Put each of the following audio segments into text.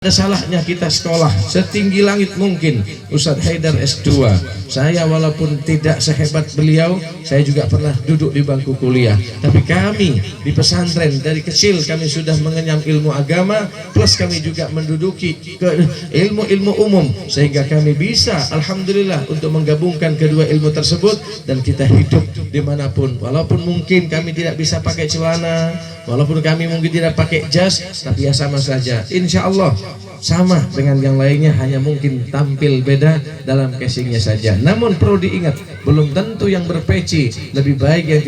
Ada salahnya kita sekolah setinggi langit mungkin. Ustadz Haidar S2, saya walaupun tidak sehebat beliau, saya juga pernah duduk di bangku kuliah. Tapi kami di pesantren dari kecil kami sudah mengenyam ilmu agama, plus kami juga menduduki ke ilmu-ilmu umum, sehingga kami bisa alhamdulillah untuk menggabungkan kedua ilmu tersebut. Dan kita hidup dimanapun, walaupun mungkin kami tidak bisa pakai celana, walaupun kami mungkin tidak pakai jas, tapi ya sama saja, insya Allah sama dengan yang lainnya, hanya mungkin tampil beda dalam casingnya saja. Namun perlu diingat, belum tentu yang berpeci lebih baik yang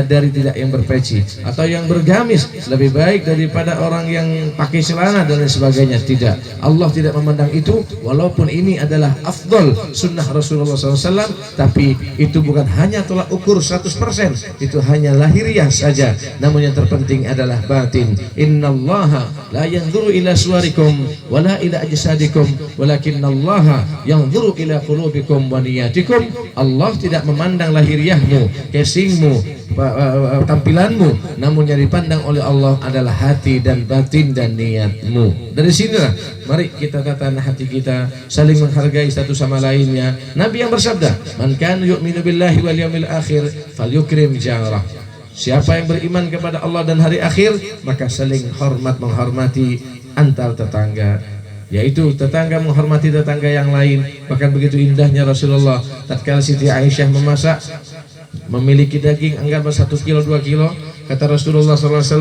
dari tidak yang berpeci, atau yang bergamis lebih baik daripada orang yang pakai celana dan lain sebagainya. Tidak, Allah tidak memandang itu. Walaupun ini adalah afdol sunnah Rasulullah SAW, tapi itu bukan hanya tolak ukur 100%, itu hanya lahiriah saja. Namun yang terpenting adalah batin. Innallaha la yanzuru ila suwarikum wala ila ajsadikum walakinallaha yanzuru ila qulubikum wa niyatikum. Allah tidak memandang lahiriahmu, casingmu, tampilanmu, namun yang dipandang oleh Allah adalah hati dan batin dan niatmu. Dari sinilah mari kita tata hati kita, saling menghargai satu sama lainnya. Nabi yang bersabda, man kana yu'minu billahi wal yawmil akhir falyukrim jarah. Siapa yang beriman kepada Allah dan hari akhir, maka saling menghormati antar tetangga, yaitu tetangga menghormati tetangga yang lain. Bahkan begitu indahnya Rasulullah tatkala Siti Aisyah memasak, memiliki daging anggaplah 1 kilo 2 kilo, kata Rasulullah SAW,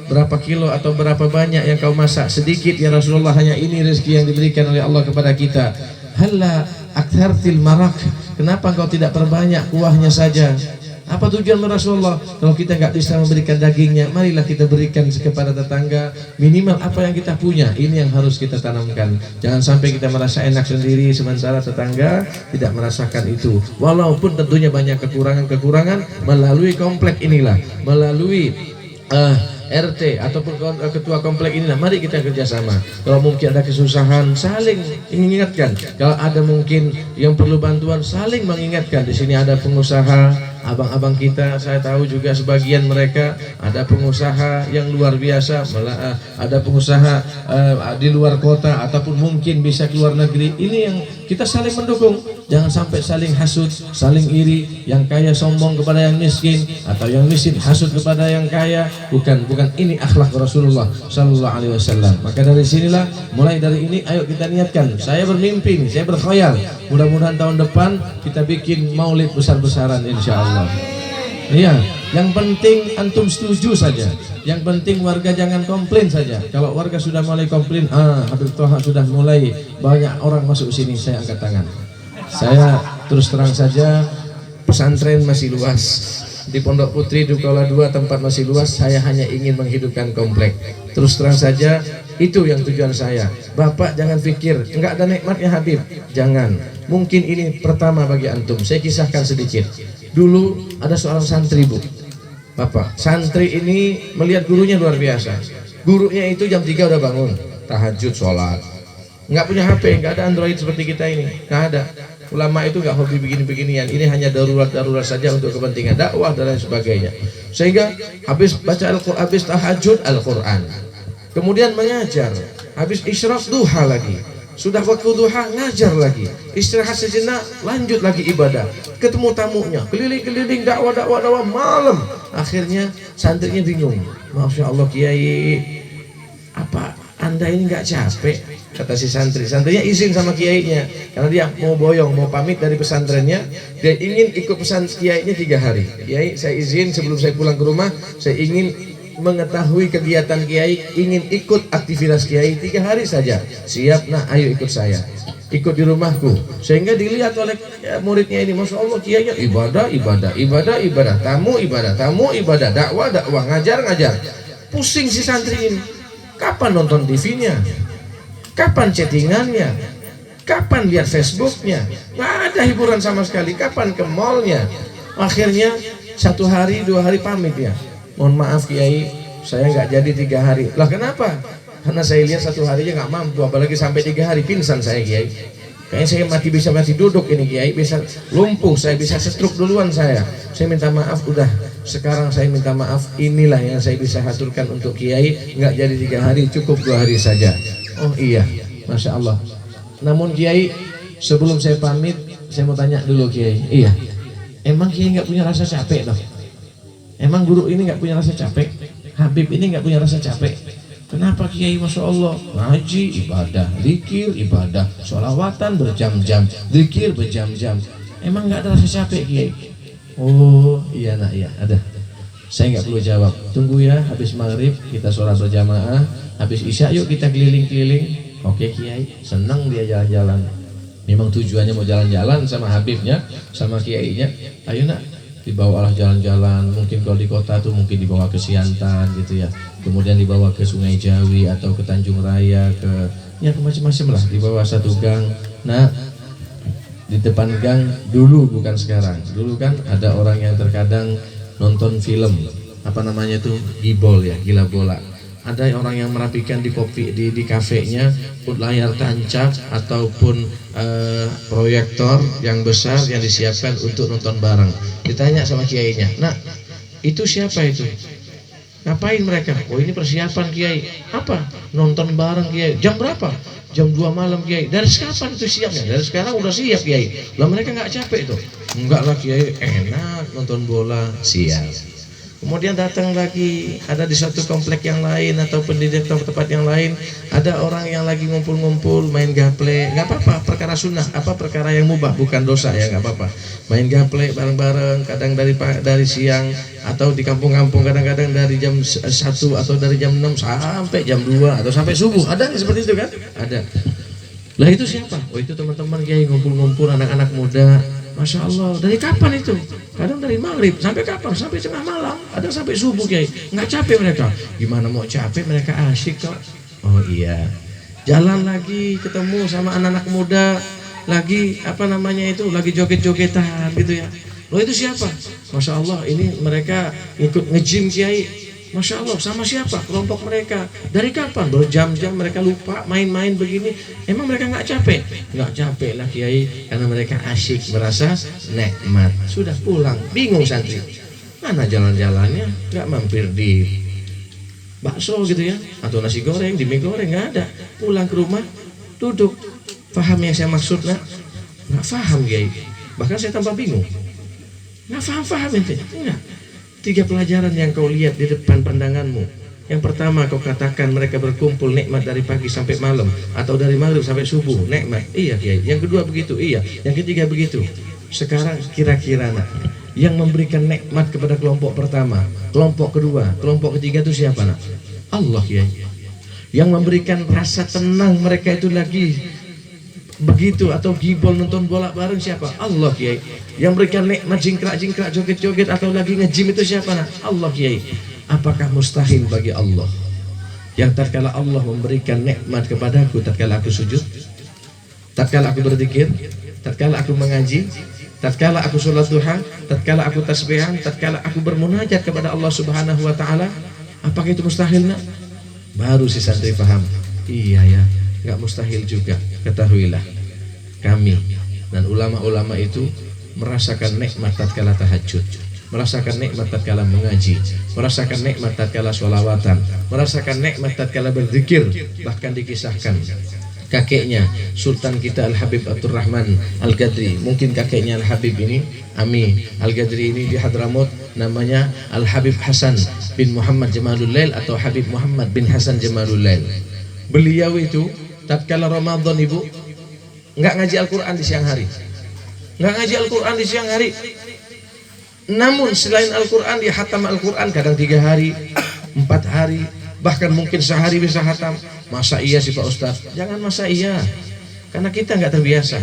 berapa kilo atau berapa banyak yang kau masak? Sedikit ya Rasulullah, hanya ini rezeki yang diberikan oleh Allah kepada kita. Halla aktsartil marak, kenapa kau tidak perbanyak kuahnya saja? Apa tujuan Rasulullah? Kalau kita nggak bisa memberikan dagingnya, marilah kita berikan kepada tetangga minimal apa yang kita punya. Ini yang harus kita tanamkan. Jangan sampai kita merasa enak sendiri sementara tetangga tidak merasakan itu. Walaupun tentunya banyak kekurangan melalui komplek inilah, melalui RT ataupun ketua komplek inilah, mari kita kerjasama. Kalau mungkin ada kesusahan, saling mengingatkan. Kalau ada mungkin yang perlu bantuan, saling mengingatkan. Di sini ada pengusaha, abang-abang kita, saya tahu juga sebagian mereka ada pengusaha yang luar biasa, ada pengusaha di luar kota ataupun mungkin bisa keluar negeri. Ini yang kita saling mendukung. Jangan sampai saling hasut, saling iri, yang kaya sombong kepada yang miskin, atau yang miskin hasut kepada yang kaya. Bukan ini akhlak Rasulullah Sallallahu Alaihi Wasallam. Maka dari sinilah, mulai dari ini, ayo kita niatkan. Saya bermimpi, saya berkhayal, mudah-mudahan tahun depan kita bikin maulid besar-besaran insya Allah. Iya, yang penting antum setuju saja. Yang penting warga jangan komplain saja. Kalau warga sudah mulai komplain, Habib Toha sudah mulai banyak orang masuk sini, saya angkat tangan. Saya terus terang saja, pesantren masih luas. Di Pondok Putri Dukola 2 tempat masih luas. Saya hanya ingin menghidupkan komplek. Terus terang saja, itu yang tujuan saya. Bapak jangan pikir enggak ada nikmatnya Habib. Jangan. Mungkin ini pertama bagi antum. Saya kisahkan sedikit. Dulu ada seorang santri, Bu. Bapak, santri ini melihat gurunya luar biasa. Gurunya itu jam 3 udah bangun, tahajud, sholat. Nggak punya HP, nggak ada Android seperti kita ini, nggak ada. Ulama itu nggak hobi begini-beginian. Ini hanya darurat-darurat saja untuk kepentingan dakwah dan lain sebagainya. Sehingga habis baca Al-Quran, habis tahajud Al-Quran, kemudian mengajar, habis isyraq duha lagi, sudah waktu duha ngajar lagi, istirahat sejenak, lanjut lagi ibadah, ketemu tamunya, keliling-keliling dakwah malam. Akhirnya santrinya bingung, Masya Allah Kiai, apa Anda ini nggak capek? Kata si santrinya izin sama kiainya, karena dia mau boyong, mau pamit dari pesantrennya. Dia ingin ikut pesan kiainya 3 hari. Kiai, saya izin sebelum saya pulang ke rumah, saya ingin mengetahui kegiatan kiai, ingin ikut aktivitas kiai 3 hari saja. Siap, nah ayo ikut saya, ikut di rumahku. Sehingga dilihat oleh muridnya ini, Masya Allah kiainya ibadah, tamu ibadah, dakwah, ngajar. Pusing si santri ini, kapan nonton TV-nya, kapan chattingannya, kapan lihat Facebooknya, nggak ada hiburan sama sekali, kapan ke mallnya. Akhirnya 1 hari 2 hari pamit ya, mohon maaf Kiai, saya nggak jadi 3 hari. Lah kenapa? Karena saya lihat 1 harinya nggak mampu, apalagi sampai 3 hari pingsan saya Kiai. Kayaknya saya bisa mati duduk ini Kiai, bisa lumpuh, saya bisa stroke duluan saya. Saya minta maaf, udah sekarang saya minta maaf, inilah yang saya bisa haturkan untuk Kiai, nggak jadi 3 hari, cukup 2 hari saja. Oh iya, Masya Allah. Namun Kiai, sebelum saya pamit, saya mau tanya dulu Kiai. Iya, emang Kiai nggak punya rasa capek toh? Emang guru ini nggak punya rasa capek? Habib ini nggak punya rasa capek? Kenapa Kiai, Masya Allah, ngaji ibadah, zikir ibadah, sholawatan berjam-jam, zikir berjam-jam, emang nggak ada rasa capek Kiai? Oh iya nak, iya ada. Saya nggak perlu jawab, tunggu ya, habis maghrib kita sholat berjamaah, habis isya yuk kita keliling-keliling. Oke Kiai, senang dia jalan-jalan, memang tujuannya mau jalan-jalan sama Habibnya, sama Kiainya. Ayo nak, dibawalah jalan-jalan, mungkin kalau di kota tuh mungkin dibawa ke Siantan gitu ya, kemudian dibawa ke Sungai Jawi atau ke Tanjung Raya, ke macam-macam lah, dibawa satu gang. Nah, di depan gang dulu, bukan sekarang, dulu kan ada orang yang terkadang nonton film apa namanya tuh, gibol ya, gila bola. Ada orang yang merapikan di kopi di kafenya layar tancap ataupun proyektor yang besar yang disiapkan untuk nonton bareng. Ditanya sama kiainya, "Nak, itu siapa itu? Ngapain mereka?" "Oh, ini persiapan Kiai." "Apa?" "Nonton bareng Kiai." "Jam berapa?" "Jam 2 malam Kiai." "Dari kapan itu siapnya?" "Dari sekarang udah siap Kiai." "Lah mereka nggak capek tuh?" "Enggak lah Kiai, enak nonton bola." Siap. Kemudian datang lagi, ada di satu komplek yang lain ataupun di tempat yang lain, ada orang yang lagi ngumpul-ngumpul main gaple. Nggak apa-apa, perkara sunnah, apa perkara yang mubah, bukan dosa ya, nggak apa-apa. Main gaple bareng-bareng, kadang dari siang atau di kampung-kampung kadang-kadang dari jam 1 atau dari jam 6 sampai jam 2 atau sampai subuh. Ada seperti itu kan? Ada. Lah itu siapa? Oh itu teman-teman Kiai ngumpul-ngumpul, anak-anak muda. Masya Allah, dari kapan itu? Kadang dari maghrib, sampai kapan? Sampai tengah malam, ada sampai subuh Kiai. Nggak capek mereka? Gimana mau capek, mereka asyik kok. Oh iya, jalan lagi ketemu sama anak-anak muda, lagi apa namanya itu, lagi joget-jogetan gitu ya. Loh itu siapa? Masya Allah, ini mereka ikut nge-gym Kiai. Masya Allah, sama siapa? Kelompok mereka. Dari kapan? Berjam-jam mereka lupa main-main begini. Emang mereka nggak capek? Nggak capek lah Kiai, karena mereka asyik, merasa nikmat. Sudah pulang, bingung santri. Mana jalan-jalannya? Nggak mampir di bakso gitu ya, atau nasi goreng, di mie goreng, nggak ada. Pulang ke rumah, duduk. Paham yang saya maksud nak? Nggak paham Kiai. Bahkan saya tambah bingung. Nggak paham ente? Enggak. 3 pelajaran yang kau lihat di depan pandanganmu. Yang pertama kau katakan mereka berkumpul nikmat dari pagi sampai malam, atau dari maghrib sampai subuh, nikmat. Iya Kiai. Yang kedua begitu, iya. Yang ketiga begitu. Sekarang kira-kira nak, yang memberikan nikmat kepada kelompok pertama, kelompok kedua, kelompok ketiga itu siapa nak? Allah Kiai. Yang memberikan rasa tenang mereka itu lagi begitu atau gibol nonton bola bareng siapa? Allah Kiai. Yang berikan nikmat jingkrak-jingkrak, joget-joget atau lagi nge-gym itu siapa nak? Allah Kiai. Apakah mustahil bagi Allah yang tatkala Allah memberikan nikmat kepadaku, tatkala aku sujud, tatkala aku berzikir, tatkala aku mengaji, tatkala aku sholat duha, tatkala aku tasbihan, tatkala aku bermunajat kepada Allah Subhanahu wa taala, apakah itu mustahil nak? Baru si santri paham. Iya ya, nggak mustahil juga. Ketahuilah, kami dan ulama-ulama itu merasakan nikmat tatkala tahajud, merasakan nikmat tatkala mengaji, merasakan nikmat tatkala sholawatan, merasakan nikmat tatkala berzikir. Bahkan dikisahkan kakeknya Sultan kita Al-Habib Abdul Rahman Al-Gadri, mungkin kakeknya Al-Habib ini Ami Al-Gadri ini di Hadramut, namanya Al-Habib Hasan bin Muhammad Jamalul Lail atau Habib Muhammad bin Hasan Jamalul Lail. Beliau itu tatkala Ramadan ibu nggak ngaji Al-Quran di siang hari, nggak ngaji Al-Quran di siang hari. Namun selain Al-Quran dia hatam Al-Quran kadang 3 hari, 4 hari, bahkan mungkin sehari bisa hatam. Masa iya sih Pak Ustadz? Jangan masa iya, karena kita nggak terbiasa.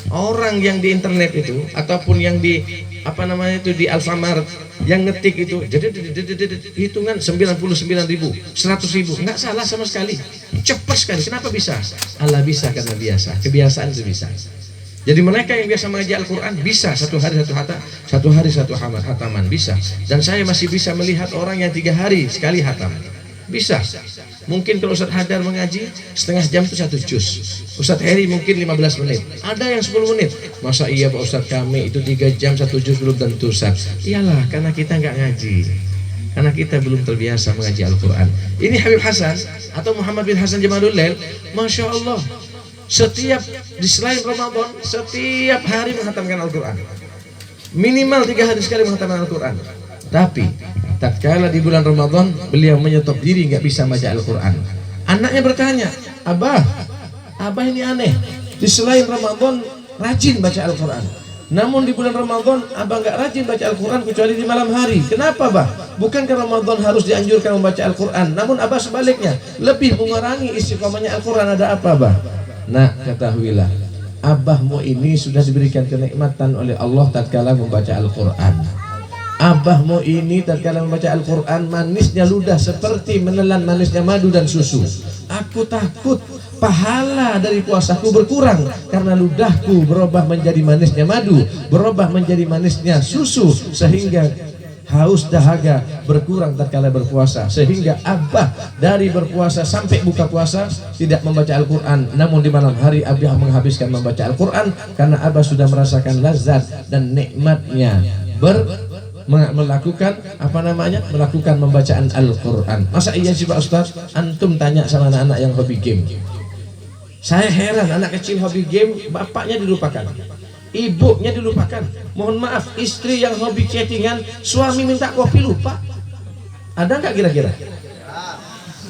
Orang yang di internet itu ataupun yang di apa namanya itu di Alfamart yang ngetik itu jadi hitungan 99.000, 100.000, nggak salah sama sekali, cepat sekali. Kenapa bisa? Allah bisa karena biasa, kebiasaan itu bisa. Jadi mereka yang biasa mengaji Al-Quran bisa 1 hari 1 hatam, 1 hari 1 hataman bisa. Dan saya masih bisa melihat orang yang 3 hari sekali hatam, bisa. Mungkin kalau Ustadz Hadar mengaji setengah jam itu 1 juz, Ustadz Heri mungkin 15 menit, ada yang 10 menit. Masa iya Pak Ustadz, kami itu 3 jam 1 juz belum tentu Ustadz. Iyalah, karena kita nggak ngaji. karena kita belum terbiasa mengaji Al-Quran. Ini Habib Hasan atau Muhammad bin Hasan Jamalul Lail, Masya Allah, setiap di selain Ramadan setiap hari menghatamkan Al-Quran, minimal 3 hari sekali menghatamkan Al-Quran. Tapi tatkala di bulan Ramadan beliau menyetop diri, nggak bisa baca Al-Quran. Anaknya bertanya, Abah ini aneh, di selain Ramadan rajin baca Al-Quran, namun di bulan Ramadan Abah nggak rajin baca Al-Quran kecuali di malam hari. Kenapa, Bah? Bukankah Ramadan harus dianjurkan membaca Al-Quran, namun Abah sebaliknya lebih mengurangi istiqomahnya Al-Quran? Ada apa, Bah? Nah, ketahuilah, Abahmu ini sudah diberikan kenikmatan oleh Allah tatkala membaca Al-Quran. Abahmu ini tatkala membaca Al-Quran, manisnya ludah seperti menelan manisnya madu dan susu. Aku takut pahala dari puasaku berkurang karena ludahku berubah menjadi manisnya madu, berubah menjadi manisnya susu, sehingga haus dahaga berkurang tatkala berpuasa, sehingga Abah dari berpuasa sampai buka puasa tidak membaca Al-Quran, namun di malam hari Abah menghabiskan membaca Al-Quran karena Abah sudah merasakan lazat dan nikmatnya melakukan melakukan pembacaan Al-Quran. Masa iya sih Pak Ustaz? Antum tanya sama anak-anak yang hobi game. Saya heran, anak kecil hobi game, bapaknya dilupakan, ibunya dilupakan. Mohon maaf, istri yang hobi chattingan, suami minta kopi lupa. Ada nggak kira-kira?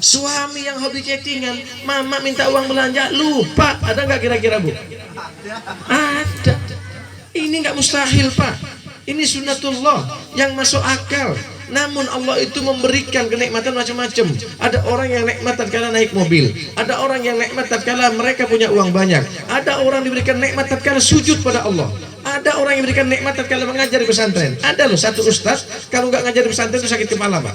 Suami yang hobi chattingan, mama minta uang belanja lupa. Ada nggak kira-kira, Bu? Ada. Ini nggak mustahil, Pak. Ini sunnatullah yang masuk akal. Namun Allah itu memberikan kenikmatan macam-macam. Ada orang yang nikmat tatkala naik mobil, ada orang yang nikmat tatkala mereka punya uang banyak, ada orang diberikan nikmat tatkala sujud pada Allah, ada orang yang diberikan nikmat tatkala mengajar di pesantren. Ada loh satu ustaz kalau nggak ngajar di pesantren itu sakit kepala, Pak.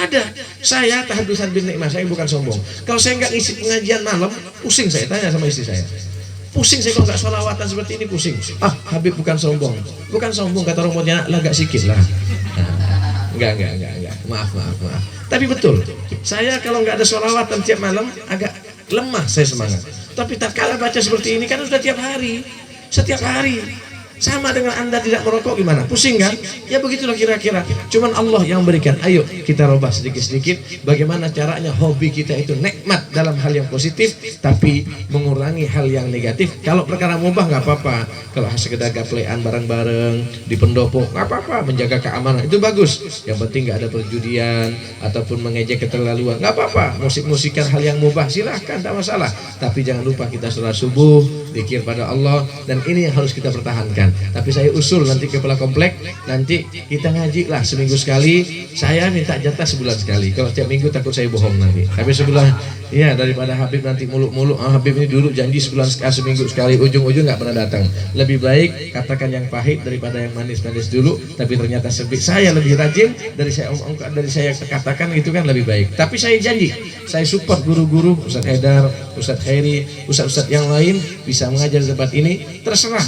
Ada. Saya tahaddusan bin nikmah, saya bukan sombong. Kalau saya nggak ngisi pengajian malam, pusing saya. Tanya sama istri saya, pusing saya kalau nggak sholawatan seperti ini, pusing. Habib bukan sombong kata orang Pontianak lah, agak sikit lah. Enggak. Maaf. Tapi betul, saya kalau nggak ada sholawatan tiap malam agak lemah saya semangat. Tapi tatkala baca seperti ini kan sudah setiap hari. Sama dengan Anda tidak merokok, gimana? Pusing kan? Ya begitulah kira-kira. Cuman Allah yang memberikan. Ayo kita rubah sedikit-sedikit bagaimana caranya hobi kita itu nikmat dalam hal yang positif, tapi mengurangi hal yang negatif. Kalau perkara mubah nggak apa-apa. Kalau sekedar gaplean bareng-bareng di pendopo nggak apa-apa, menjaga keamanan itu bagus. Yang penting nggak ada perjudian ataupun mengejek keterlaluan, nggak apa-apa. Musik-musikan hal yang mubah silahkan, tak masalah. Tapi jangan lupa kita sholat subuh, zikir pada Allah, dan ini yang harus kita pertahankan. Tapi saya usul nanti kepala komplek, nanti kita ngaji lah seminggu sekali. Saya minta jatah sebulan sekali. Kalau tiap minggu takut saya bohong nanti. Tapi sebulan, ya daripada Habib nanti muluk-muluk. Habib ini dulu janji seminggu sekali, ujung-ujung nggak pernah datang. Lebih baik katakan yang pahit daripada yang manis-manis dulu. Tapi ternyata saya lebih rajin dari saya katakan, itu kan lebih baik. Tapi saya janji, saya support guru-guru, Ustadz Haidar, Ustadz Khairi, Ustadz yang lain bisa mengajar di tempat ini. Terserah.